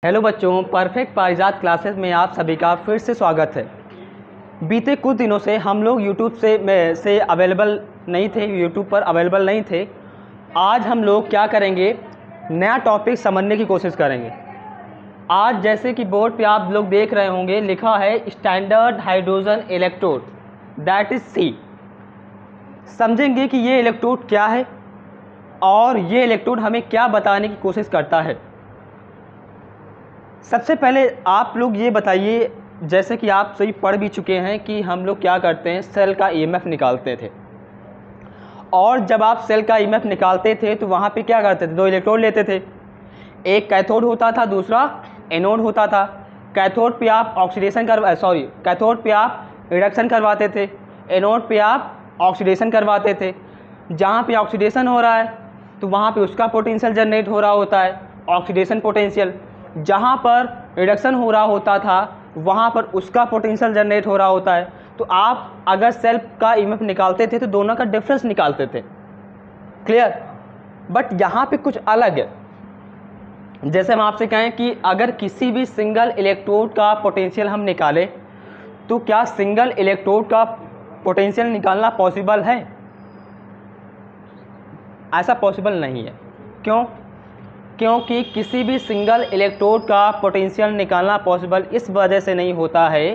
Hello बच्चों, perfect पारिजात classes में आप सभी का फिर से स्वागत है। बीते कुछ दिनों से हम लोग यूट्यूब से अवेलेबल नहीं थे, यूट्यूब पर अवेलेबल नहीं थे। आज हम लोग क्या करेंगे, नया टॉपिक समझने की कोशिश करेंगे। आज जैसे कि बोर्ड पे आप लोग देख रहे होंगे, लिखा है standard hydrogen electrode, that is see. समझेंगे कि ये इलेक्ट्रोड क्या है और ये इलेक्ट्रोड हमें क्या बताने की कोशिश करता है। सबसे पहले आप लोग ये बताइए, जैसे कि आप सभी पढ़ भी चुके हैं कि हम लोग क्या करते हैं, सेल का ईएमएफ निकालते थे। और जब आप सेल का ईएमएफ निकालते थे तो वहाँ पे क्या करते थे, दो इलेक्ट्रोड लेते थे। एक कैथोड होता था, दूसरा एनोड होता था। कैथोड पे आप कैथोड पे आप रिडक्शन करवाते थे, एनोड पे आप ऑक्सीडेशन करवाते थे। जहाँ पे ऑक्सीडेशन हो रहा है तो वहाँ पे उसका पोटेंशियल जनरेट हो रहा होता है, ऑक्सीडेशन पोटेंशियल। जहाँ पर रिडक्शन हो रहा होता था वहाँ पर उसका पोटेंशियल जनरेट हो रहा होता है। तो आप अगर सेल का ईएमएफ निकालते थे तो दोनों का डिफरेंस निकालते थे। क्लियर? बट यहाँ पे कुछ अलग है। जैसे हम आपसे कहें कि अगर किसी भी सिंगल इलेक्ट्रोड का पोटेंशियल हम निकालें तो क्या सिंगल इलेक्ट्रोड का पोटेंशियल निकालना पॉसिबल है? ऐसा पॉसिबल नहीं है। क्यों? क्योंकि किसी भी सिंगल इलेक्ट्रोड का पोटेंशियल निकालना पॉसिबल इस वजह से नहीं होता है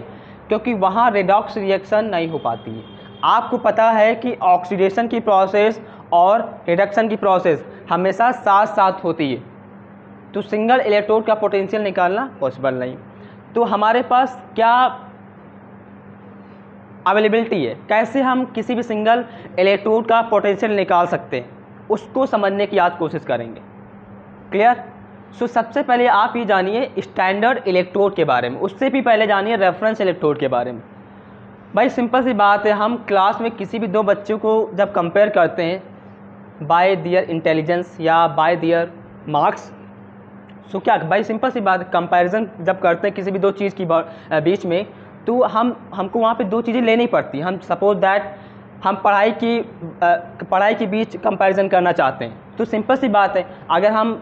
क्योंकि वहाँ रेडॉक्स रिएक्शन नहीं हो पाती है। आपको पता है कि ऑक्सीडेशन की प्रोसेस और रिडक्शन की प्रोसेस हमेशा साथ साथ होती है, तो सिंगल इलेक्ट्रोड का पोटेंशियल निकालना पॉसिबल नहीं। तो हमारे पास क्या अवेलेबिलिटी है, कैसे हम किसी भी सिंगल इलेक्ट्रोड का पोटेंशियल निकाल सकते हैं, उसको समझने की आज कोशिश करेंगे। क्लियर? सो सबसे पहले आप ये जानिए स्टैंडर्ड इलेक्ट्रोड के बारे में, उससे भी पहले जानिए रेफरेंस इलेक्ट्रोड के बारे में। भाई सिंपल सी बात है, हम क्लास में किसी भी दो बच्चों को जब कंपेयर करते हैं बाय दियर इंटेलिजेंस या बाय दियर मार्क्स, सो क्या भाई सिंपल सी बात है, कंपैरिजन जब करते हैं किसी भी दो चीज़ की बीच में, तो हमको वहाँ पे दो चीज़ें लेनी पड़ती। हम सपोज दैट हम पढ़ाई के बीच कंपैरिजन करना चाहते हैं, तो सिंपल सी बात है, अगर हम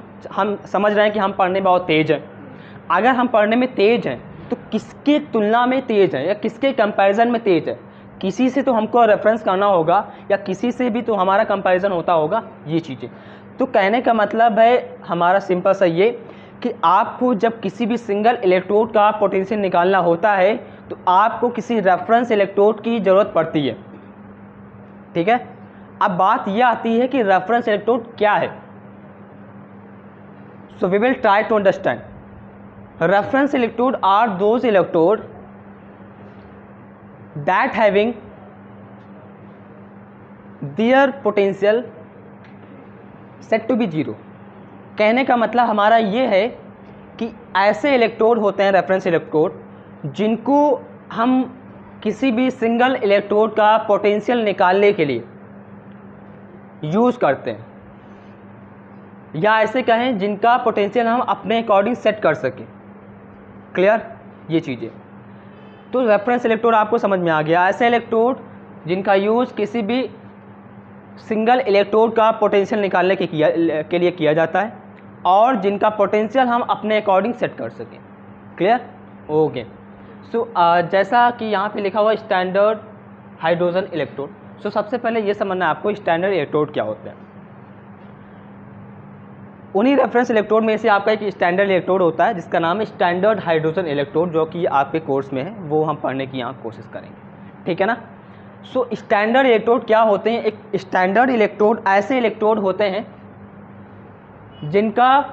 समझ रहे हैं कि हम पढ़ने में बहुत तेज़ हैं, अगर हम पढ़ने में तेज़ हैं तो किसके तुलना में तेज़ है या किसके कंपैरिजन में तेज़ है, किसी से तो हमको रेफरेंस करना होगा या किसी से भी तो हमारा कंपैरिजन होता होगा। ये चीज़ें तो कहने का मतलब है हमारा सिंपल सा ये कि आपको जब किसी भी सिंगल इलेक्ट्रोड का पोटेंशियल निकालना होता है तो आपको किसी रेफरेंस इलेक्ट्रोड की ज़रूरत पड़ती है। ठीक है, अब बात यह आती है कि रेफरेंस इलेक्ट्रोड क्या है। So we will try to understand. Reference electrode are those electrode that having their potential set to be zero. कहने का मतलब हमारा ये है कि ऐसे इलेक्ट्रोड होते हैं रेफरेंस इलेक्ट्रोड जिनको हम किसी भी सिंगल इलेक्ट्रोड का पोटेंशियल निकालने के लिए यूज़ करते हैं, या ऐसे कहें जिनका पोटेंशियल हम अपने अकॉर्डिंग सेट कर सकें। क्लियर? ये चीज़ें तो रेफरेंस इलेक्ट्रोड आपको समझ में आ गया। ऐसे इलेक्ट्रोड जिनका यूज़ किसी भी सिंगल इलेक्ट्रोड का पोटेंशियल निकालने के लिए किया जाता है और जिनका पोटेंशियल हम अपने अकॉर्डिंग सेट कर सकें। क्लियर? ओके। सो जैसा कि यहाँ पे लिखा हुआ स्टैंडर्ड हाइड्रोजन इलेक्ट्रोड, सो सबसे पहले ये समझना है आपको स्टैंडर्ड इलेक्ट्रोड क्या होते हैं। उन्हीं रेफरेंस इलेक्ट्रोड में से आपका एक स्टैंडर्ड इलेक्ट्रोड होता है जिसका नाम है स्टैंडर्ड हाइड्रोजन इलेक्ट्रोड, जो कि आपके कोर्स में है, वो हम पढ़ने की यहाँ कोशिश करेंगे। ठीक है ना? सो स्टैंडर्ड इलेक्ट्रोड क्या होते हैं? एक स्टैंडर्ड इलेक्ट्रोड ऐसे इलेक्ट्रोड होते हैं जिनका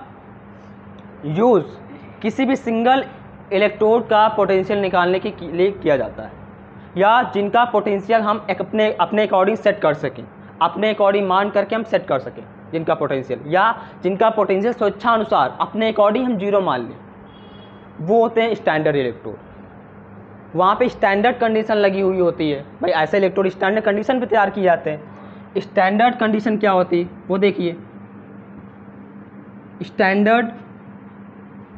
यूज़ किसी भी सिंगल इलेक्ट्रोड का पोटेंशियल निकालने के लिए किया जाता है, या जिनका पोटेंशियल हम अपने अकॉर्डिंग सेट कर सकें, अपने अकॉर्डिंग मान करके हम सेट कर सकें जिनका पोटेंशियल, या जिनका पोटेंशियल स्वेच्छानुसार अपने अकॉर्डिंग हम जीरो मान लें, वो होते हैं स्टैंडर्ड इलेक्ट्रोड। वहाँ पे स्टैंडर्ड कंडीशन लगी हुई होती है। भाई ऐसे इलेक्ट्रोड स्टैंडर्ड कंडीशन पे तैयार किए जाते हैं। स्टैंडर्ड कंडीशन क्या होती है वो देखिए। स्टैंडर्ड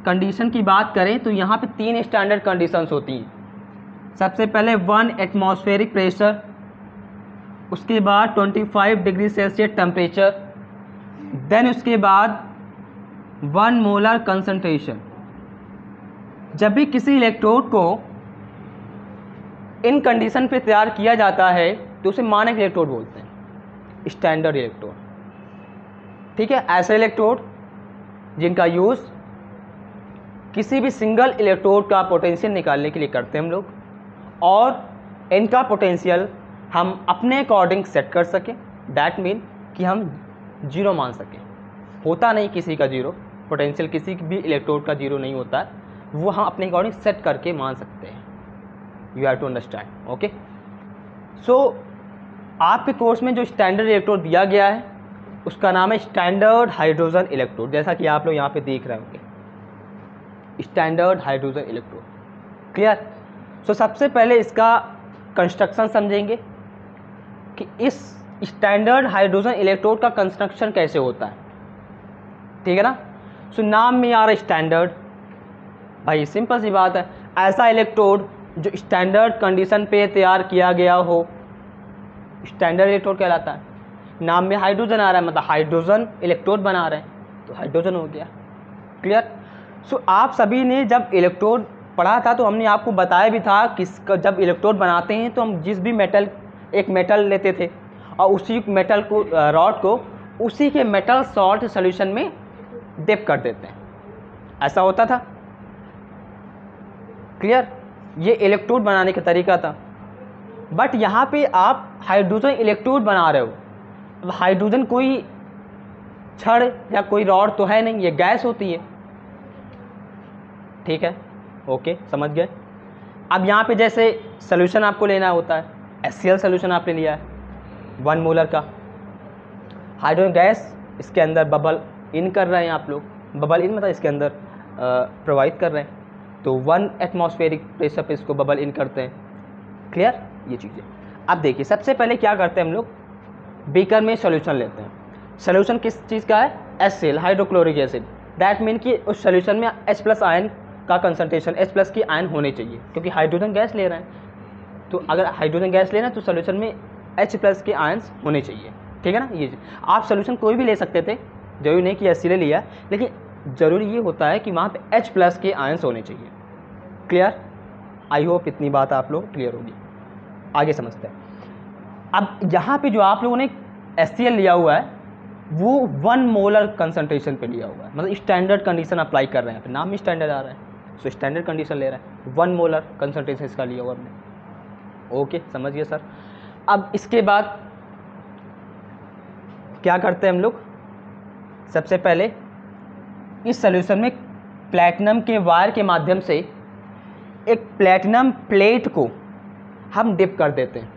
कंडीशन की बात करें तो यहाँ पे तीन स्टैंडर्ड कंडीशंस होती हैं। सबसे पहले 1 एटमॉस्फेरिक प्रेशर, उसके बाद 25 डिग्री सेल्सियस टेम्परेचर, देन उसके बाद 1 मोलर कंसंट्रेशन, जब भी किसी इलेक्ट्रोड को इन कंडीशन पे तैयार किया जाता है तो उसे मानक इलेक्ट्रोड बोलते हैं, स्टैंडर्ड इलेक्ट्रोड। ठीक है, ऐसे इलेक्ट्रोड जिनका यूज़ किसी भी सिंगल इलेक्ट्रोड का पोटेंशियल निकालने के लिए करते हैं हम लोग, और इनका पोटेंशियल हम अपने अकॉर्डिंग सेट कर सकें। दैट मीन कि हम जीरो मान सकें। होता नहीं किसी का जीरो, पोटेंशियल किसी भी इलेक्ट्रोड का जीरो नहीं होता है, वो हम अपने अकॉर्डिंग सेट करके मान सकते हैं। You have to understand. Okay, so आपके कोर्स में जो स्टैंडर्ड इलेक्ट्रोड दिया गया है उसका नाम है स्टैंडर्ड हाइड्रोजन इलेक्ट्रोड, जैसा कि आप लोग यहाँ पे देख रहे होंगे, स्टैंडर्ड हाइड्रोजन इलेक्ट्रोड। क्लियर? सो सबसे पहले इसका कंस्ट्रक्शन समझेंगे कि इस स्टैंडर्ड हाइड्रोजन इलेक्ट्रोड का कंस्ट्रक्शन कैसे होता है। ठीक है ना? सो नाम में आ रहा है स्टैंडर्ड, भाई सिंपल सी बात है, ऐसा इलेक्ट्रोड जो स्टैंडर्ड कंडीशन पे तैयार किया गया हो स्टैंडर्ड इलेक्ट्रोड कहलाता है। नाम में हाइड्रोजन आ रहा है, मतलब हाइड्रोजन इलेक्ट्रोड बना रहे हैं तो हाइड्रोजन हो गया। क्लियर? सो आप सभी ने जब इलेक्ट्रोड पढ़ा था तो हमने आपको बताया भी था कि जब इलेक्ट्रोड बनाते हैं तो हम जिस भी एक मेटल लेते थे और उसी मेटल को रॉड को उसी के मेटल सॉल्ट सॉल्यूशन में डिप कर देते हैं, ऐसा होता था। क्लियर? ये इलेक्ट्रोड बनाने का तरीका था। बट यहाँ पे आप हाइड्रोजन इलेक्ट्रोड बना रहे हो। अब हाइड्रोजन कोई छड़ या कोई रॉड तो है नहीं, ये गैस होती है। ठीक है, ओके, समझ गए। अब यहाँ पे जैसे सोल्यूशन आपको लेना होता है, HCl सोल्यूशन आपने लिया है 1 मोलर का, हाइड्रोजन गैस इसके अंदर बबल इन कर रहे हैं आप लोग, बबल इन मतलब इसके अंदर प्रोवाइड कर रहे हैं, तो 1 एटमॉस्फेरिक प्रेशर पे इसको बबल इन करते हैं। क्लियर? ये चीज़ें अब देखिए, सबसे पहले क्या करते हैं हम लोग, बीकर में सॉल्यूशन लेते हैं। सॉल्यूशन किस चीज़ का है? HCl, hydrochloric acid. That mean कि उस सॉल्यूशन में H+ आयन का कंसंट्रेशन, H+ की आयन होने चाहिए, क्योंकि हाइड्रोजन गैस ले रहे हैं। तो अगर हाइड्रोजन गैस लेना है तो सॉल्यूशन में H+ के आयन्स होने चाहिए। ठीक है ना? ये आप सॉल्यूशन कोई भी ले सकते थे, जरूरी नहीं कि HCl लिया, लेकिन ज़रूरी ये होता है कि वहाँ पे H+ के आयन्स होने चाहिए। क्लियर? आई होप इतनी बात आप लोग क्लियर होगी। आगे समझते हैं। अब यहाँ पे जो आप लोगों ने HCl लिया हुआ है वो 1 मोलर कंसंट्रेशन पे लिया हुआ है, मतलब स्टैंडर्ड कंडीशन अप्लाई कर रहे हैं, नाम में स्टैंडर्ड आ रहा है, सो स्टैंडर्ड कंडीशन ले रहा है, 1 मोलर कंसंट्रेशन इसका लिया हुआ हमने। ओके, समझ गए सर। अब इसके बाद क्या करते हैं हम लोग, सबसे पहले इस सॉल्यूशन में प्लैटिनम के वायर के माध्यम से एक प्लैटिनम प्लेट को हम डिप कर देते हैं,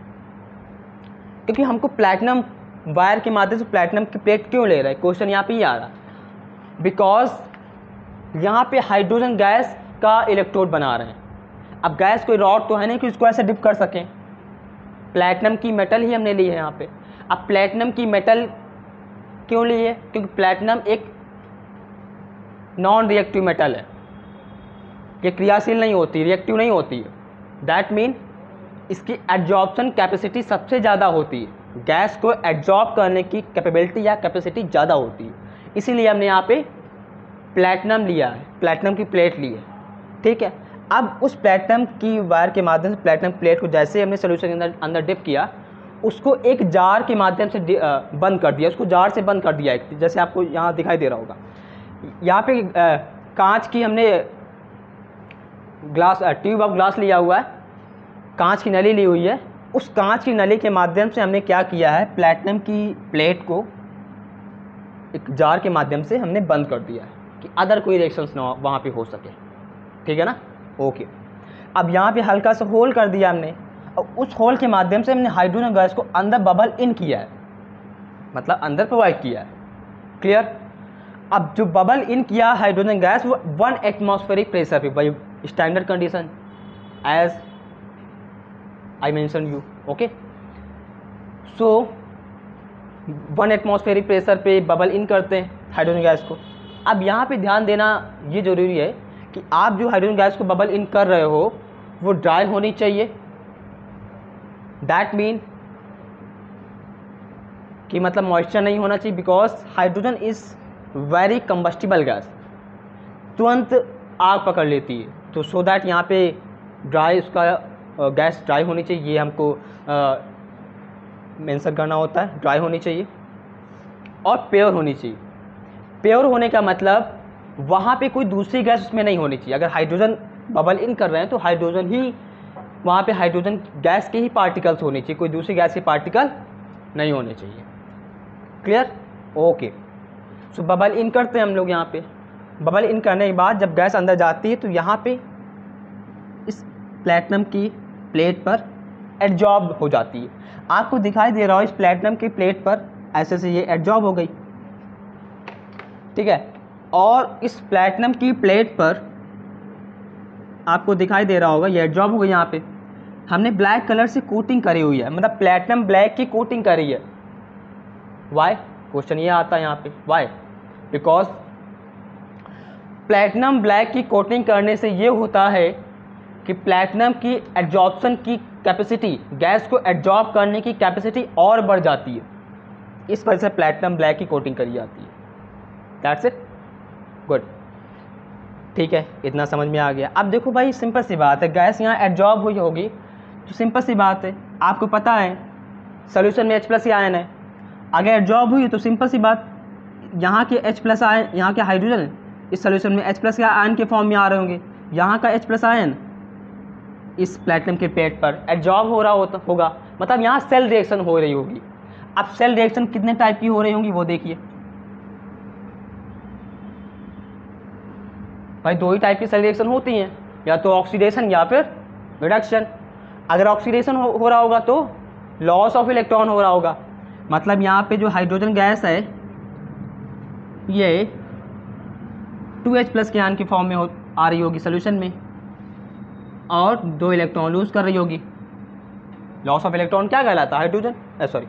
क्योंकि हमको प्लैटिनम वायर के माध्यम से प्लैटिनम की प्लेट क्यों ले रहा है, क्वेश्चन यहाँ पे ही आ रहा है। बिकॉज यहाँ पे हाइड्रोजन गैस का इलेक्ट्रोड बना रहे हैं। अब गैस कोई रॉड तो है नहीं कि उसको ऐसे डिप कर सकें, प्लैटिनम की मेटल ही हमने ली है यहाँ पे। अब प्लैटिनम की मेटल क्यों ली है, क्योंकि प्लैटिनम एक नॉन रिएक्टिव मेटल है, ये क्रियाशील नहीं होती, रिएक्टिव नहीं होती है। दैट मीन इसकी एड्जॉर्प्शन कैपेसिटी सबसे ज़्यादा होती है, गैस को एड्जॉर्ब करने की कैपेबिलिटी या कैपेसिटी ज़्यादा होती है, इसीलिए हमने यहाँ पे प्लैटिनम लिया है, प्लैटिनम की प्लेट ली है। ठीक है, अब उस प्लैटिनम की वायर के माध्यम से प्लैटिनम प्लेट को जैसे हमने सोल्यूशन के अंदर डिप किया, उसको एक जार के माध्यम से बंद कर दिया, उसको जार से बंद कर दिया, जैसे आपको यहाँ दिखाई दे रहा होगा। यहाँ पे कांच की हमने ग्लास ट्यूब ऑफ ग्लास लिया हुआ है, कांच की नली ली हुई है, उस कांच की नली के माध्यम से हमने क्या किया है, प्लैटिनम की प्लेट को एक जार के माध्यम से हमने बंद कर दिया है कि अदर कोई रिएक्शंस ना वहाँ पे हो सके। ठीक है ना? ओके, अब यहाँ पे हल्का सा होल कर दिया हमने, और उस होल के माध्यम से हमने हाइड्रोजन गैस को अंदर बबल इन किया है, मतलब अंदर प्रोवाइड किया है। क्लियर? अब जो बबल इन किया हाइड्रोजन गैस वो 1 एटमॉस्फेरिक प्रेशर पे, by standard condition as I mention you. Okay, so 1 atmospheric pressure bubble बबल इन करते हैं हाइड्रोजन गैस को। अब यहाँ पे ध्यान देना ये ज़रूरी है कि आप जो हाइड्रोजन गैस को बबल इन कर रहे हो वो ड्राई होनी चाहिए। दैट मीन कि मतलब मॉइस्चर नहीं होना चाहिए, because hydrogen is very combustible gas, तुरंत आग पकड़ लेती है, तो सो दैट यहाँ पे ड्राई उसका गैस ड्राई होनी चाहिए, ये हमको मेंशन करना होता है, ड्राई होनी चाहिए और प्योर होनी चाहिए। प्योर होने का मतलब वहाँ पे कोई दूसरी गैस उसमें नहीं होनी चाहिए। अगर हाइड्रोजन बबल इन कर रहे हैं तो हाइड्रोजन ही वहाँ पे हाइड्रोजन गैस के ही पार्टिकल्स होने चाहिए, कोई दूसरी गैस के पार्टिकल नहीं होने चाहिए। क्लियर? ओके। सो बबल इन करते हैं हम लोग। यहाँ पे बबल इन करने के बाद जब गैस अंदर जाती है तो यहाँ पे इस प्लेटिनम की प्लेट पर एडजॉर्ब हो जाती है। आपको दिखाई दे रहा हो इस प्लेटिनम की प्लेट पर ऐसे से ये एडजॉर्ब हो गई, ठीक है। और इस प्लेटिनम की प्लेट पर आपको दिखाई दे रहा होगा ये एडजॉर्ब हो गई। यहाँ पे हमने ब्लैक कलर से कोटिंग करी हुई है, मतलब प्लेटिनम ब्लैक की कोटिंग करी है। वाई? क्वेश्चन ये आता है यहाँ पे, वाई? बिकॉज प्लेटिनम ब्लैक की कोटिंग करने से ये होता है कि प्लेटिनम की एडजॉर्प्शन की कैपेसिटी, गैस को एडजॉर्ब करने की कैपेसिटी और बढ़ जाती है। इस वजह से प्लेटिनम ब्लैक की कोटिंग करी जाती है। दैट्स इट, गुड, ठीक है, इतना समझ में आ गया। अब देखो भाई, सिंपल सी बात है, गैस यहाँ एडजॉर्ब हुई होगी तो सिंपल सी बात है, आपको पता है सोल्यूशन में H+ आयन है। अगर एडजॉर्ब हुई तो सिंपल सी बात, यहाँ के H+ आयन, यहाँ के हाइड्रोजन इस सोल्यूशन में H+ आयन के फॉर्म में आ रहे होंगे। यहाँ का H+ आयन इस प्लेटिनम के प्लेट पर एडजॉर्ब हो रहा होगा, मतलब यहाँ सेल रिएक्शन हो रही होगी। अब सेल रिएक्शन कितने टाइप की हो रही होंगी वो देखिए भाई, दो ही टाइप की सेल रिएक्शन होती हैं, या तो ऑक्सीडेशन या फिर रिडक्शन। अगर ऑक्सीडेशन हो रहा होगा तो लॉस ऑफ इलेक्ट्रॉन हो रहा होगा, मतलब यहाँ पे जो हाइड्रोजन गैस है ये 2H+ के आयन के फॉर्म में आ रही होगी सोल्यूशन में, और 2 इलेक्ट्रॉन लूज कर रही होगी। लॉस ऑफ इलेक्ट्रॉन क्या कहलाता है? हाइड्रोजन सॉरी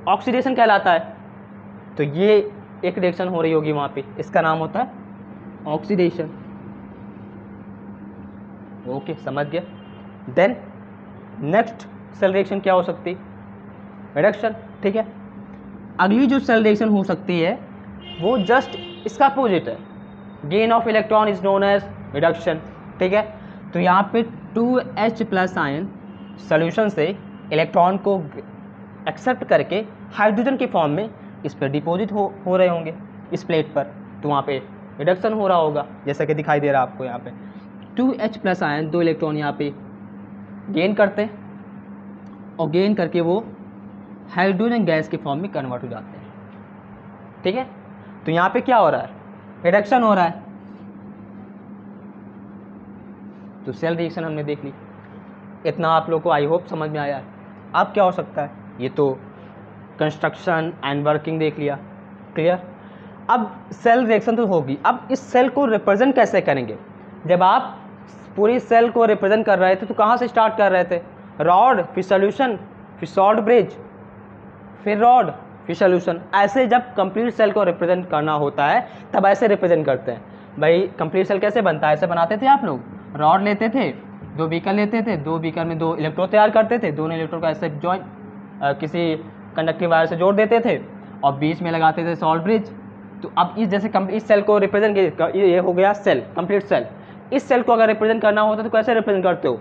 ऑक्सीडेशन कहलाता है। तो ये एक रिएक्शन हो रही होगी वहाँ पे, इसका नाम होता है ऑक्सीडेशन। ओके, समझ गया। देन नेक्स्ट सेल रिएक्शन क्या हो सकती है? रिडक्शन, ठीक है। अगली जो सेल रिएक्शन हो सकती है वो जस्ट इसका अपोजिट है, gain of electron is known as reduction, ठीक है। तो यहाँ पे 2H+ आयन सोल्यूशन से इलेक्ट्रॉन को एक्सेप्ट करके हाइड्रोजन के फॉर्म में इस पर डिपॉजिट हो रहे होंगे इस प्लेट पर, तो वहाँ पे रिडक्शन हो रहा होगा, जैसा कि दिखाई दे रहा है आपको। यहाँ पे 2H+ आयन 2 इलेक्ट्रॉन यहाँ पे गेन करते हैं और गेन करके वो हाइड्रोजन गैस के फॉर्म में कन्वर्ट हो जाते हैं, ठीक है। तो यहाँ पे क्या हो रहा है? रिडक्शन हो रहा है। तो सेल रिएक्शन हमने देख ली, इतना आप लोग को आई होप समझ में आया है। अब क्या हो सकता है? ये तो कंस्ट्रक्शन एंड वर्किंग देख लिया, क्लियर। अब सेल रिएक्शन तो होगी, अब इस सेल को रिप्रेजेंट कैसे करेंगे? जब आप पूरी सेल को रिप्रेजेंट कर रहे थे तो कहाँ से स्टार्ट कर रहे थे? रॉड, फिर सोल्यूशन, फिर सॉल्ट ब्रिज, फिर रॉड, फिर सोल्यूशन। ऐसे जब कंप्लीट सेल को रिप्रेजेंट करना होता है तब ऐसे रिप्रेजेंट करते हैं। भाई कंप्लीट सेल कैसे बनता है? ऐसे बनाते थे आप लोग, रॉड लेते थे, 2 बीकर लेते थे, 2 बीकर में 2 इलेक्ट्रोड तैयार करते थे, दोनों इलेक्ट्रोड को ऐसे जॉइन किसी कंडक्टिव वायर से जोड़ देते थे और बीच में लगाते थे सॉल्ट ब्रिज। तो अब इस जैसे इस सेल को रिप्रेजेंट, ये हो गया सेल, कंप्लीट सेल। इस सेल को अगर रिप्रेजेंट करना होता तो कैसे रिप्रेजेंट करते हो?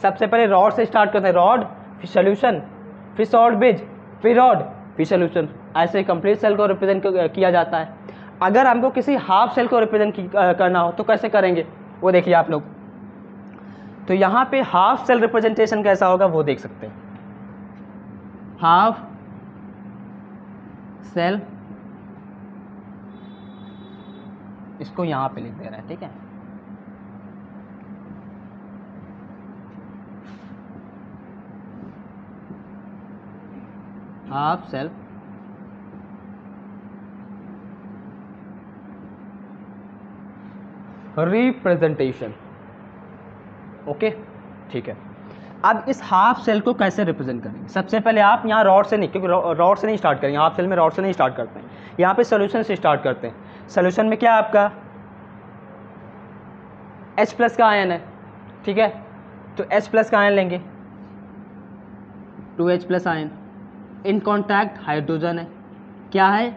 सबसे पहले रॉड से स्टार्ट करते हैं, रॉड फिर सोल्यूशन, फिर सॉल्ट ब्रिज, फिर रॉड, फिर सोल्यूशन। ऐसे कंप्लीट सेल को रिप्रेजेंट किया जाता है। अगर हमको किसी हाफ सेल को रिप्रेजेंट करना हो तो कैसे करेंगे वो देखिए आप लोग। तो यहाँ पे हाफ सेल रिप्रेजेंटेशन कैसा होगा वो देख सकते हैं। हाफ सेल, इसको यहाँ पे लिख दे रहा है, ठीक है। हाफ सेल रिप्रेजेंटेशन, ओके, ठीक है। अब इस हाफ सेल को कैसे रिप्रेजेंट करेंगे? सबसे पहले आप यहाँ रॉड से नहीं, क्योंकि रॉड से नहीं स्टार्ट करेंगे, हाफ सेल में रॉड से नहीं स्टार्ट करते हैं, यहाँ पे सोल्यूशन से स्टार्ट करते हैं। सोल्यूशन में क्या है आपका? H+ का आयन है, ठीक है। तो H+ का आयन लेंगे, 2H+ ion, in contact hydrogen है। क्या है?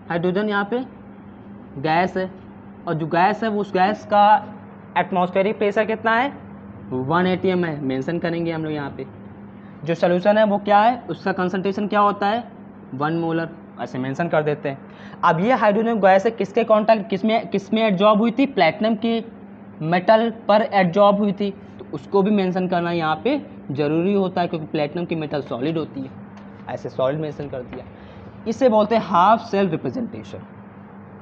हाइड्रोजन यहाँ पे गैस है, और जो गैस है वो उस गैस का एटमॉस्फेरिक प्रेशर कितना है, 1 atm है, मेंशन करेंगे हम लोग यहाँ पे। जो सोल्यूशन है वो क्या है, उसका कंसंट्रेशन क्या होता है, 1 मोलर, ऐसे मेंशन कर देते हैं। अब ये हाइड्रोजन गैस है किसके कॉन्टैक्ट, किसमें एडजॉर्ब हुई थी, प्लेटिनम की मेटल पर एडजॉर्ब हुई थी, तो उसको भी मेंशन करना यहाँ पे ज़रूरी होता है, क्योंकि प्लेटिनम की मेटल सॉलिड होती है, ऐसे सॉलिड मेंशन कर दिया। इसे बोलते हैं हाफ सेल रिप्रेजेंटेशन,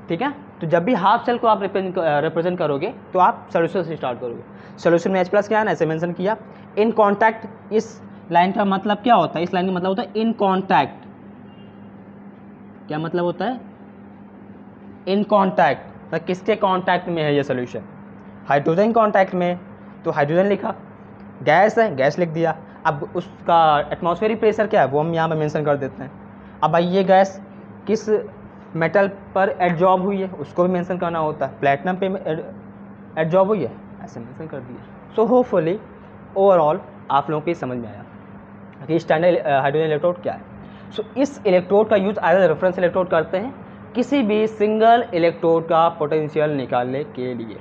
ठीक है। तो जब भी हाफ सेल को आप रिप्रेजेंट करोगे तो आप सोल्यूशन से स्टार्ट करोगे। सोल्यूशन में H+ क्या है ना, ऐसे मेंशन किया। इन कॉन्टैक्ट, इस लाइन का मतलब क्या होता है, इस लाइन का मतलब होता है इन कॉन्टैक्ट। क्या मतलब होता है, इन कॉन्टैक्ट, मतलब किसके कॉन्टैक्ट में है ये सोल्यूशन, हाइड्रोजन कॉन्टैक्ट में, तो हाइड्रोजन लिखा, गैस है गैस लिख दिया। अब उसका एटमॉस्फेरिक प्रेशर क्या है वो हम यहाँ पे मेंशन कर देते हैं। अब भाई ये गैस किस मेटल पर एडजॉर्ब हुई है उसको भी मेंशन करना होता है, प्लेटिनम पे एडजॉर्ब हुई है, ऐसे मेंशन कर दिया। सो होपफुली ओवरऑल आप लोगों को समझ में आया कि स्टैंडर्ड हाइड्रोजन इलेक्ट्रोड क्या है। सो इस इलेक्ट्रोड का use as a reference electrode करते हैं किसी भी सिंगल इलेक्ट्रोड का पोटेंशियल निकालने के लिए।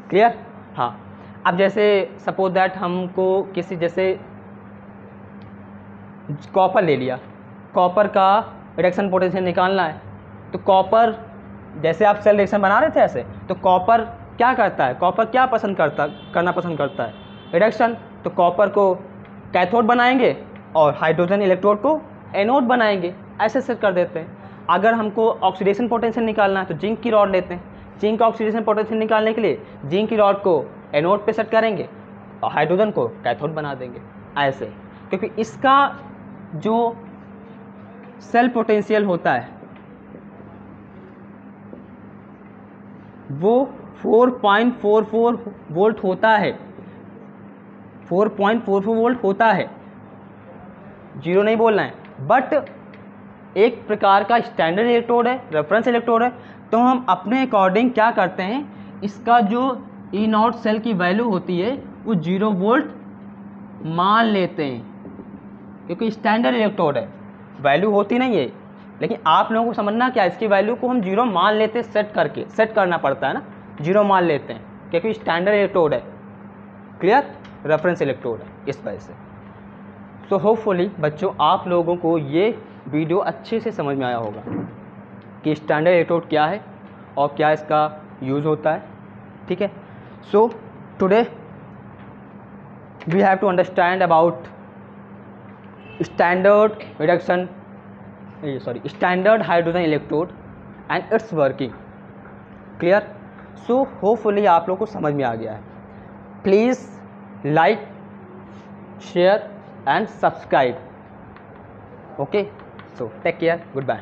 क्लियर? हाँ। अब जैसे सपोज दैट हमको किसी, जैसे कॉपर ले लिया, कॉपर का रिडक्शन पोटेंशियल निकालना है, तो कॉपर, जैसे आप सेल रिएक्शन बना रहे थे ऐसे, तो कॉपर क्या करता है, कॉपर क्या करना पसंद करता है, रिडक्शन। तो कॉपर को कैथोड बनाएंगे और हाइड्रोजन इलेक्ट्रोड को एनोड बनाएंगे, ऐसे सेट कर देते हैं। अगर हमको ऑक्सीडेशन पोटेंशियल निकालना है तो जिंक की रॉड लेते हैं, जिंक का ऑक्सीडेशन पोटेंशियल निकालने के लिए जिंक की रॉड को एनोड पे सेट करेंगे और हाइड्रोजन को कैथोड बना देंगे, ऐसे। क्योंकि इसका जो सेल पोटेंशियल होता है वो 4.44 वोल्ट होता है, 4.44 वोल्ट होता है, जीरो नहीं बोलना है। बट एक प्रकार का स्टैंडर्ड इलेक्ट्रोड है, रेफरेंस इलेक्ट्रोड है, तो हम अपने अकॉर्डिंग क्या करते हैं, इसका जो E0 सेल की वैल्यू होती है वो 0 वोल्ट मान लेते हैं, क्योंकि स्टैंडर्ड इलेक्ट्रोड है, वैल्यू होती नहीं है। लेकिन आप लोगों को समझना क्या, इसकी वैल्यू को हम 0 मान लेते हैं, सेट करना पड़ता है ना, 0 मान लेते हैं क्योंकि स्टैंडर्ड इलेक्ट्रोड है। क्लियर? रेफरेंस इलेक्ट्रोड है इस वजह से। सो होपफुली बच्चों आप लोगों को ये वीडियो अच्छे से समझ में आया होगा कि स्टैंडर्ड इलेक्ट्रोड क्या है और क्या इसका यूज़ होता है, ठीक है। So today we have to understand about standard hydrogen electrode and its working. Clear? So hopefully आप लोग को समझ में आ गया है। Please like, share and subscribe. Okay, so take care, goodbye.